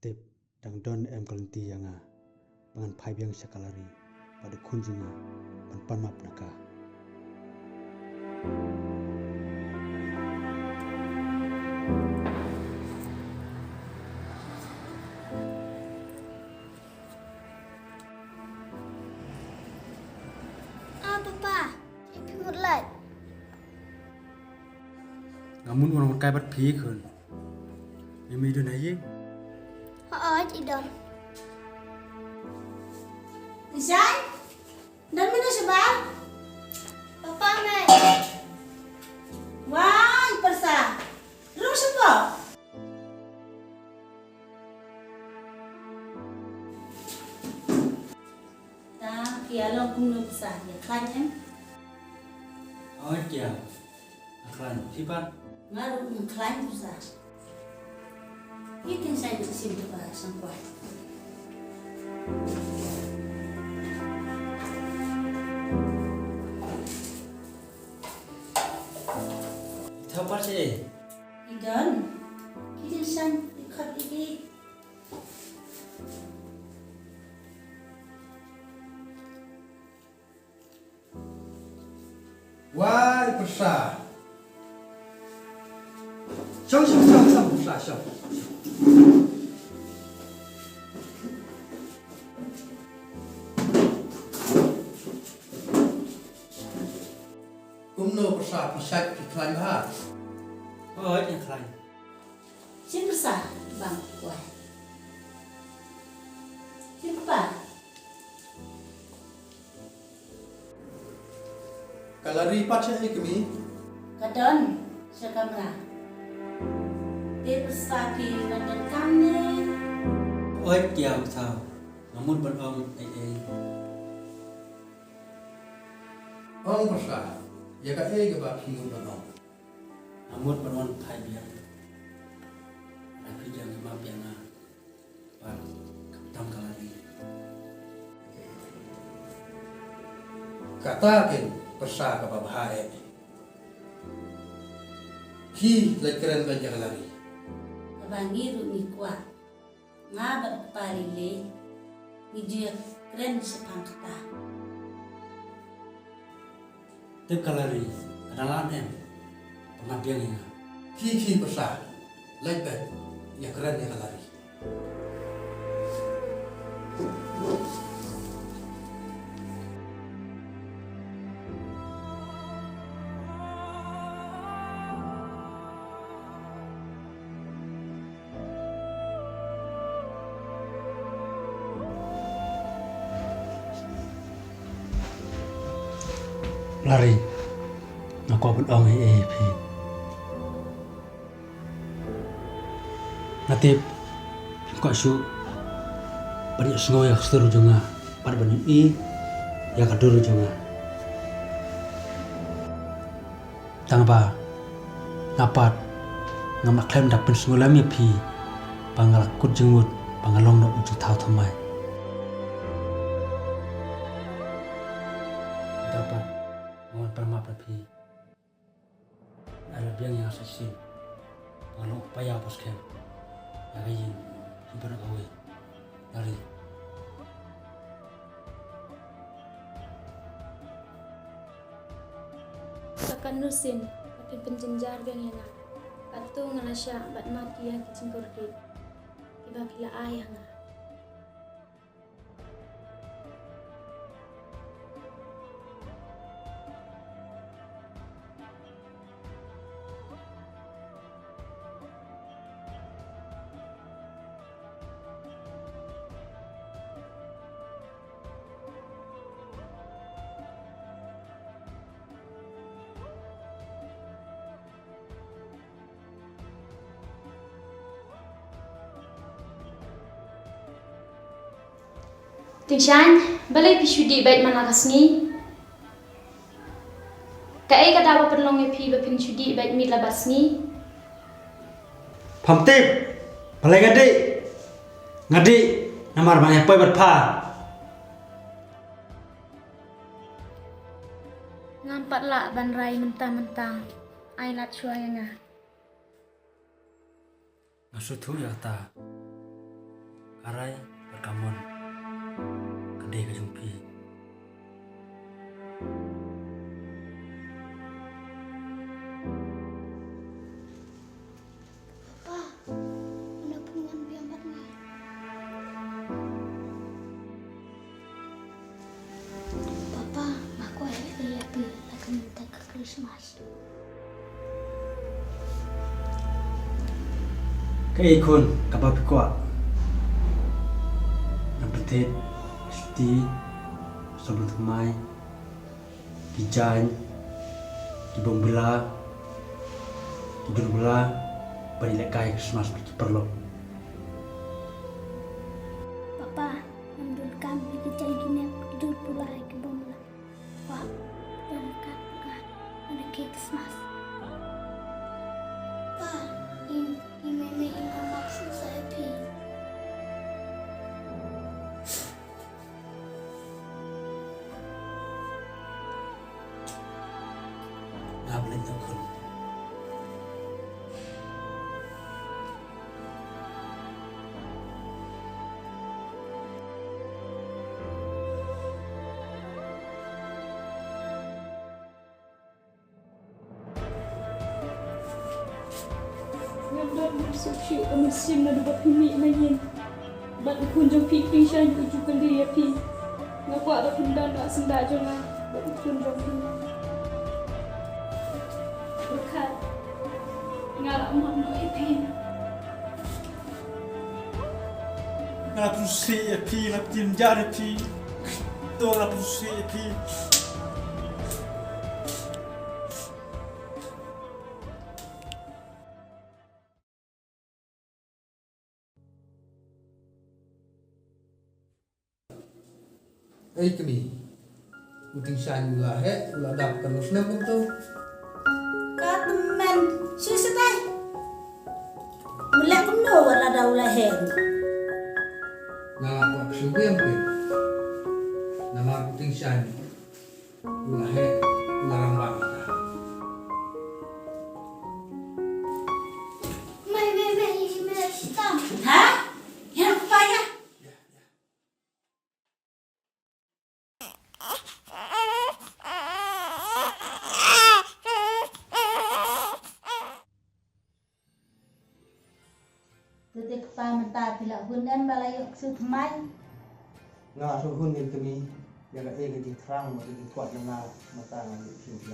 tip dang don em kalanti yanga pangan phai biang sakalari pada kunjunga pan map naka Papa, if you would like. ngamun orang kai bat phi khun yemi do nai Chị Đần. Isay? Dan mo na siya ba? Papa, mẹ. Why, persa? Dulu siya po? Kaya lang kung nagsa, yakan em. oi kia aklan sipat Ngaru kung klaim persa. Ikin saya di sini pa sang kuat. thapa se Idan, ikin sang ikat iki. Why persa? Siang persa siang. Kumno persa pisat iklan ha. oi aklan Si persa, bang kuat. Si pa. Kalari pacha ikmi. Kadon sa kamera. Dia persapi dan kami. oi kia thao ngamun ban om ai Ong persa. Ya ka ege ba pingu dono. ngamun ban on phai biang aku jangan ma biang pa tam kalari Kata ken persa ka babae. Ki lekeren ban jagalari. Kabangiru ni kuat. Ngabat parile. Ni dia keren sepang kata. tip kalari adalah em pengabiang yang Ki persa. Lekben ya keren ya kalari. lari aku abot ong phi natip ko su bari sngo ya khsturu junga par bani ya kaduru junga tang ba napat ngamak klem dak pen sngolam ya phi pangal kut jengmut pangalong no uju thau thamai dapat ngon perma perpi ada biang yang sesin kalau upaya poskem ya kayin sumber gawe dari Kakan nusin pakai penjenjar gang yang patu nganasya bat mati yang kicing kordi iba kila ayah nga Tingshan, balai pisudi bait mana kasni? Kai kada apa perlong epi bapin sudi bait mid labasni? phamtip balai ngadi namar banyak pai bat pha Ngampat lah banrai mentang-mentang ai lat suaya nga ngasutu ya ta arai perkamon kedai ke jumpi. Papa, mana pengen biambatnya? Papa, aku ada lihat lagi minta ke Christmas. Cái icon kapag ko ang petit sti sobrang tumay kijan kibong bela kibong bela panilai kai Christmas perlo. Papa, ambil kami kita gini tidur pula ke bawah. Wah, dan dekat ada Christmas. Pa, ini meme ini maksud saya pi. Ngablen tau kun. Ngam bersuci musim na dapat himi mayin. Bat kunjung pipi sya uju kali ya pi. Ngapa ada pindan nak senda jangan. Bat kunjung pi. Berkat. Ngalak mak no pi. Ngala pusi ya pi, ngala tinjar ya pi. To ngala pusi ya pi. kami uting shan ula he ula dap kan usna pun tu Kataman susatay. Mulai kuno wala daw lahen. ngala ko sugen pe nama uting shan ula he ula rambang Meme ini hitam. Ha? Yang paya. Titik pamenta pila hunan balayok sutmay. Ngala suhun ni kami yang ada di terang, ada di kuat yang mata ngan sini.